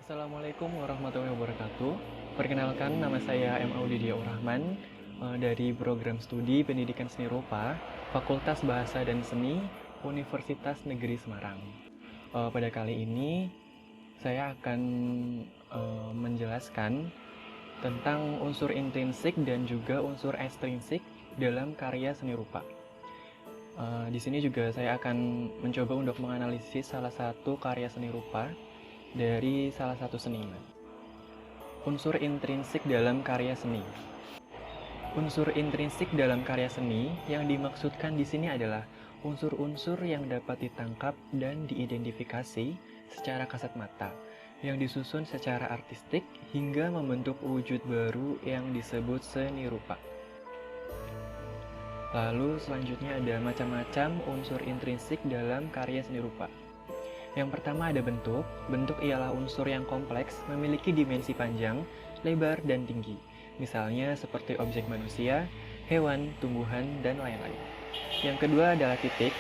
Assalamualaikum warahmatullahi wabarakatuh. Perkenalkan, nama saya M. Audidia Urahman dari program studi Pendidikan Seni Rupa, Fakultas Bahasa dan Seni, Universitas Negeri Semarang. Pada kali ini, saya akan menjelaskan tentang unsur intrinsik dan juga unsur ekstrinsik dalam karya seni rupa. Di sini juga saya akan mencoba untuk menganalisis salah satu karya seni rupa dari salah satu seniman. Unsur intrinsik dalam karya seni. Unsur intrinsik dalam karya seni yang dimaksudkan di sini adalah unsur-unsur yang dapat ditangkap dan diidentifikasi secara kasat mata, yang disusun secara artistik hingga membentuk wujud baru yang disebut seni rupa. Lalu selanjutnya ada macam-macam unsur intrinsik dalam karya seni rupa. Yang pertama ada bentuk. Bentuk ialah unsur yang kompleks, memiliki dimensi panjang, lebar, dan tinggi. Misalnya seperti objek manusia, hewan, tumbuhan, dan lain-lain. Yang kedua adalah titik.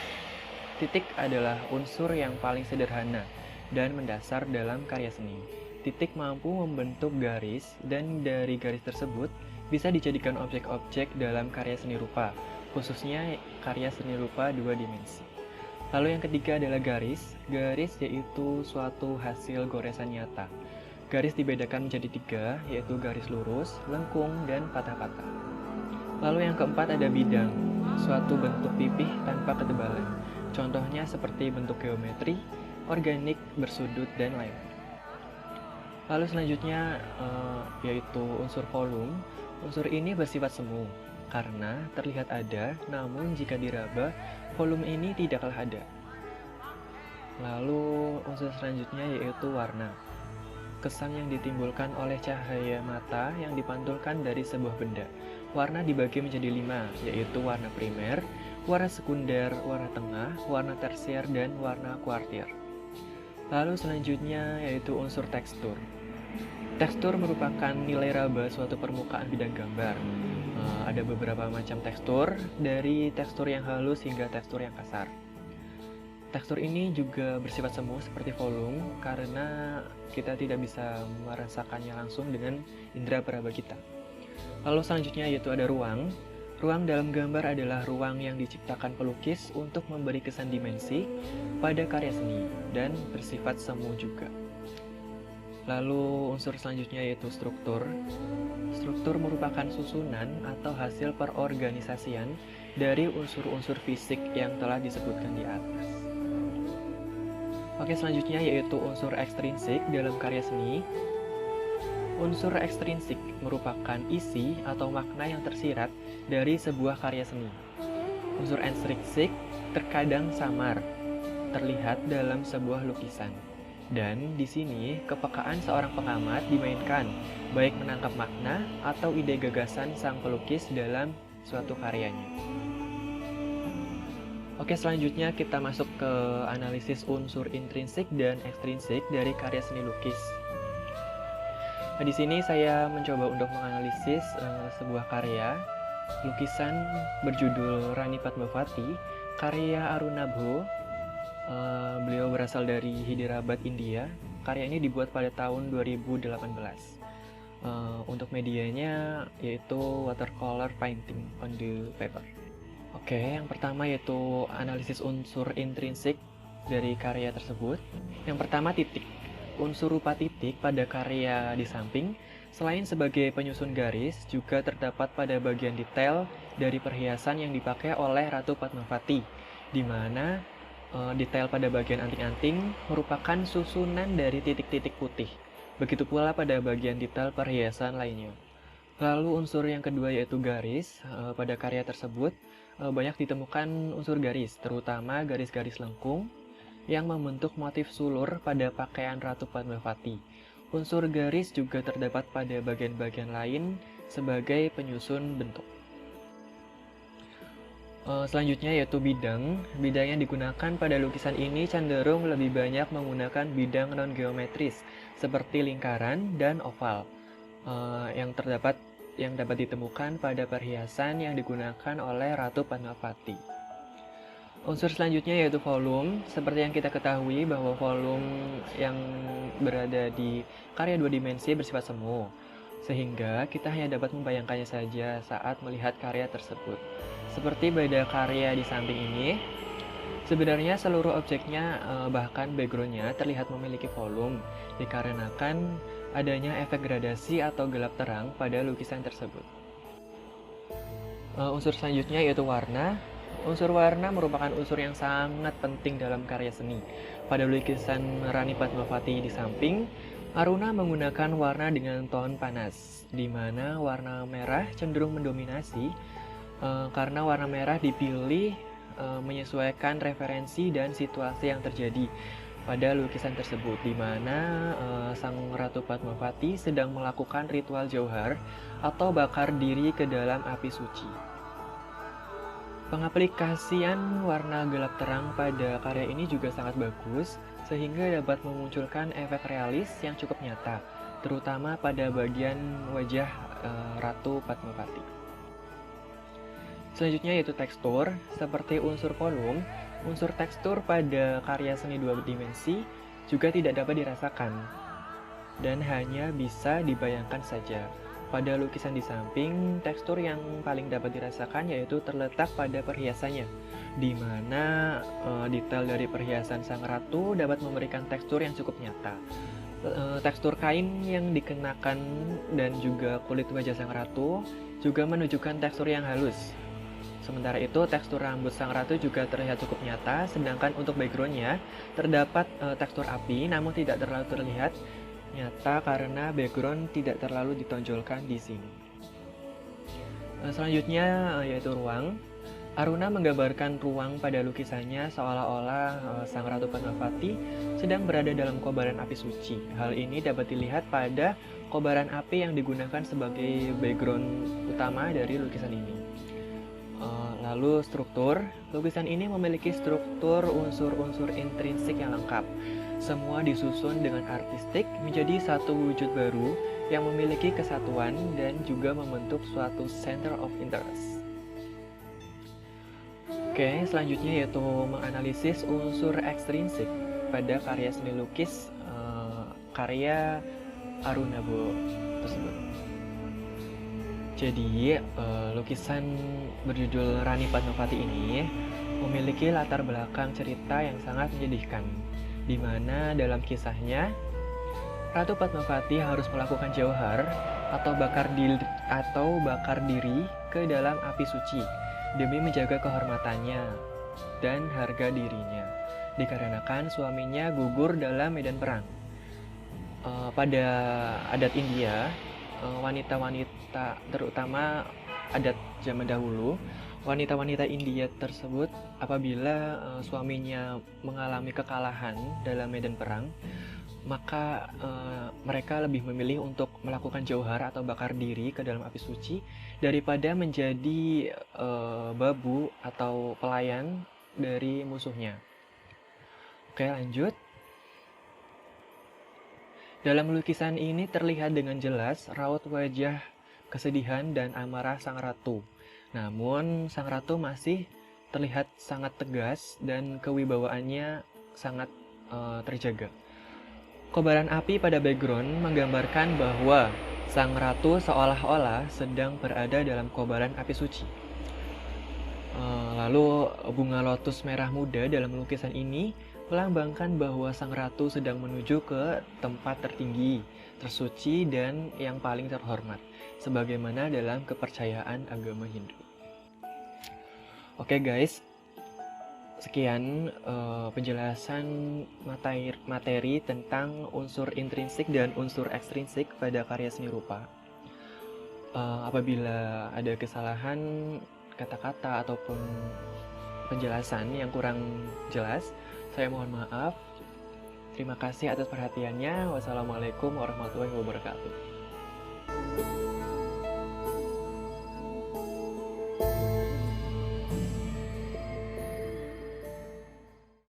Titik adalah unsur yang paling sederhana dan mendasar dalam karya seni. Titik mampu membentuk garis, dan dari garis tersebut bisa dijadikan objek-objek dalam karya seni rupa, khususnya karya seni rupa dua dimensi. Lalu yang ketiga adalah garis. Garis yaitu suatu hasil goresan nyata. Garis dibedakan menjadi tiga, yaitu garis lurus, lengkung, dan patah-patah. Lalu yang keempat ada bidang, suatu bentuk pipih tanpa ketebalan. Contohnya seperti bentuk geometri, organik, bersudut, dan lain-lain. Lalu selanjutnya yaitu unsur volume. Unsur ini bersifat semu, karena terlihat ada, namun jika diraba, volume ini tidaklah ada. Lalu unsur selanjutnya yaitu warna. Kesan yang ditimbulkan oleh cahaya mata yang dipantulkan dari sebuah benda. Warna dibagi menjadi 5, yaitu warna primer, warna sekunder, warna tengah, warna tersier, dan warna kuartir. Lalu selanjutnya yaitu unsur tekstur. Tekstur merupakan nilai raba suatu permukaan bidang gambar. Ada beberapa macam tekstur, dari tekstur yang halus hingga tekstur yang kasar. Tekstur ini juga bersifat semu seperti volume, karena kita tidak bisa merasakannya langsung dengan indera peraba kita. Lalu selanjutnya yaitu ada ruang. Ruang dalam gambar adalah ruang yang diciptakan pelukis untuk memberi kesan dimensi pada karya seni, dan bersifat semu juga. Lalu unsur selanjutnya yaitu struktur. Struktur merupakan susunan atau hasil perorganisasian dari unsur-unsur fisik yang telah disebutkan di atas. Oke, selanjutnya yaitu unsur ekstrinsik dalam karya seni. Unsur ekstrinsik merupakan isi atau makna yang tersirat dari sebuah karya seni. Unsur ekstrinsik terkadang samar, terlihat dalam sebuah lukisan. Dan di sini, kepekaan seorang pengamat dimainkan, baik menangkap makna atau ide gagasan sang pelukis dalam suatu karyanya. Oke, selanjutnya kita masuk ke analisis unsur intrinsik dan ekstrinsik dari karya seni lukis. Nah, di sini saya mencoba untuk menganalisis sebuah karya lukisan berjudul Rani Padmavati, karya Arunabho. Beliau berasal dari Hyderabad, India. Karya ini dibuat pada tahun 2018. Untuk medianya yaitu watercolor painting on the paper. Oke, yang pertama yaitu analisis unsur intrinsik dari karya tersebut. Yang pertama titik. Unsur rupa titik pada karya di samping, selain sebagai penyusun garis, juga terdapat pada bagian detail dari perhiasan yang dipakai oleh Ratu Padmavati, di mana detail pada bagian anting-anting merupakan susunan dari titik-titik putih. Begitu pula pada bagian detail perhiasan lainnya. Lalu unsur yang kedua yaitu garis. Pada karya tersebut banyak ditemukan unsur garis, terutama garis-garis lengkung yang membentuk motif sulur pada pakaian Ratu Padmavati. Unsur garis juga terdapat pada bagian-bagian lain sebagai penyusun bentuk. Selanjutnya yaitu bidang. Bidang yang digunakan pada lukisan ini cenderung lebih banyak menggunakan bidang non-geometris seperti lingkaran dan oval yang dapat ditemukan pada perhiasan yang digunakan oleh Ratu Padmavati. Unsur selanjutnya yaitu volume. Seperti yang kita ketahui bahwa volume yang berada di karya dua dimensi bersifat semu, sehingga kita hanya dapat membayangkannya saja saat melihat karya tersebut. Seperti pada karya di samping ini, sebenarnya seluruh objeknya bahkan backgroundnya terlihat memiliki volume, dikarenakan adanya efek gradasi atau gelap terang pada lukisan tersebut. Unsur selanjutnya yaitu warna. Unsur warna merupakan unsur yang sangat penting dalam karya seni. Pada lukisan Rani Padmawati di samping, Aruna menggunakan warna dengan ton panas, di mana warna merah cenderung mendominasi karena warna merah dipilih menyesuaikan referensi dan situasi yang terjadi pada lukisan tersebut, di mana Sang Ratu Padmawati sedang melakukan ritual jauhar atau bakar diri ke dalam api suci. Pengaplikasian warna gelap terang pada karya ini juga sangat bagus, sehingga dapat memunculkan efek realis yang cukup nyata, terutama pada bagian wajah Ratu Padmawati. Selanjutnya yaitu tekstur. Seperti unsur volume, unsur tekstur pada karya seni dua dimensi juga tidak dapat dirasakan, dan hanya bisa dibayangkan saja. Pada lukisan di samping, tekstur yang paling dapat dirasakan yaitu terletak pada perhiasannya, di mana detail dari perhiasan sang ratu dapat memberikan tekstur yang cukup nyata. Tekstur kain yang dikenakan dan juga kulit wajah sang ratu juga menunjukkan tekstur yang halus. Sementara itu, tekstur rambut sang ratu juga terlihat cukup nyata, sedangkan untuk backgroundnya terdapat tekstur api, namun tidak terlalu terlihat nyata karena background tidak terlalu ditonjolkan di sini. Selanjutnya yaitu ruang. Aruna menggambarkan ruang pada lukisannya seolah-olah Sang Ratu Padmawati sedang berada dalam kobaran api suci. Hal ini dapat dilihat pada kobaran api yang digunakan sebagai background utama dari lukisan ini. Lalu struktur. Lukisan ini memiliki struktur unsur-unsur intrinsik yang lengkap. Semua disusun dengan artistik menjadi satu wujud baru yang memiliki kesatuan dan juga membentuk suatu center of interest. Oke, selanjutnya yaitu menganalisis unsur ekstrinsik pada karya seni lukis karya Aruna tersebut. Jadi, lukisan berjudul Rani Padmawati ini memiliki latar belakang cerita yang sangat menyedihkan, di mana dalam kisahnya Ratu Padmawati harus melakukan jauhar atau bakar diri ke dalam api suci demi menjaga kehormatannya dan harga dirinya, dikarenakan suaminya gugur dalam medan perang. Pada adat India, wanita-wanita, terutama adat zaman dahulu, wanita-wanita India tersebut apabila suaminya mengalami kekalahan dalam medan perang, maka mereka lebih memilih untuk melakukan jauhar atau bakar diri ke dalam api suci daripada menjadi babu atau pelayan dari musuhnya. Oke, lanjut. Dalam lukisan ini terlihat dengan jelas raut wajah kesedihan dan amarah sang ratu. Namun, sang ratu masih terlihat sangat tegas dan kewibawaannya sangat terjaga. Kobaran api pada background menggambarkan bahwa sang ratu seolah-olah sedang berada dalam kobaran api suci. Lalu, bunga lotus merah muda dalam lukisan ini melambangkan bahwa sang ratu sedang menuju ke tempat tertinggi, tersuci, dan yang paling terhormat, sebagaimana dalam kepercayaan agama Hindu. Oke guys, sekian penjelasan materi tentang unsur intrinsik dan unsur ekstrinsik pada karya seni rupa. Apabila ada kesalahan kata-kata ataupun penjelasan yang kurang jelas, saya mohon maaf. Terima kasih atas perhatiannya. Wassalamualaikum warahmatullahi wabarakatuh.